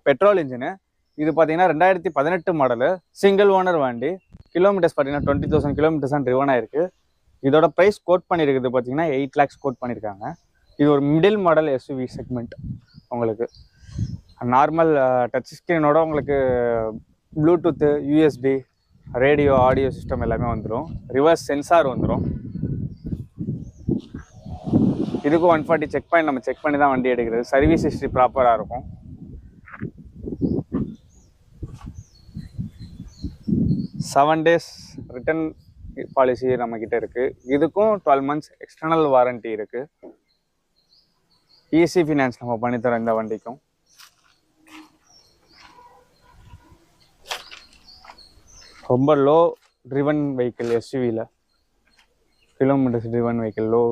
Petrol engine. இது பார்த்தீங்கன்னா 2018 model, single owner வண்டி. கிலோமீட்டர்ஸ் பார்த்தீங்கன்னா 20,000 கிலோமீட்டர்ஸ் தான் ட்ரிவன் ஆயிருக்கு. இதோட ப்ரைஸ் கோட் பண்ணியிருக்குது பார்த்தீங்கன்னா 8 lakhs கோட் பண்ணியிருக்காங்க. இது ஒரு மிடில் மாடல் எஸ்யூவி செக்மெண்ட். உங்களுக்கு நார்மல் டச் ஸ்க்ரீனோட உங்களுக்கு bluetooth, USB, radio, audio system எல்லாமே வந்துடும். ரிவர்ஸ் சென்சார் வந்துடும். இதுக்கும் 140 செக் பாயிண்ட் நம்ம செக் பண்ணி தான் வண்டி எடுக்கிறது. சர்வீஸ் ஹிஸ்ட்ரி ப்ராப்பராக இருக்கும். செவன் டேஸ் ரிட்டர்ன் பாலிசி நம்மக்கிட்ட இருக்குது. இதுக்கும் 12 months எக்ஸ்டர்னல் வாரண்ட்டி இருக்குது. ஈஸி ஃபினான்ஸ் நம்ம பண்ணித்தரோம் இந்த வண்டிக்கும். ரொம்ப லோ ட்ரிவன் வெஹிக்கிள், எஸ்யூவியில் கிலோமீட்டர்ஸ் ட்ரிவன் வெஹிக்கிள், லோ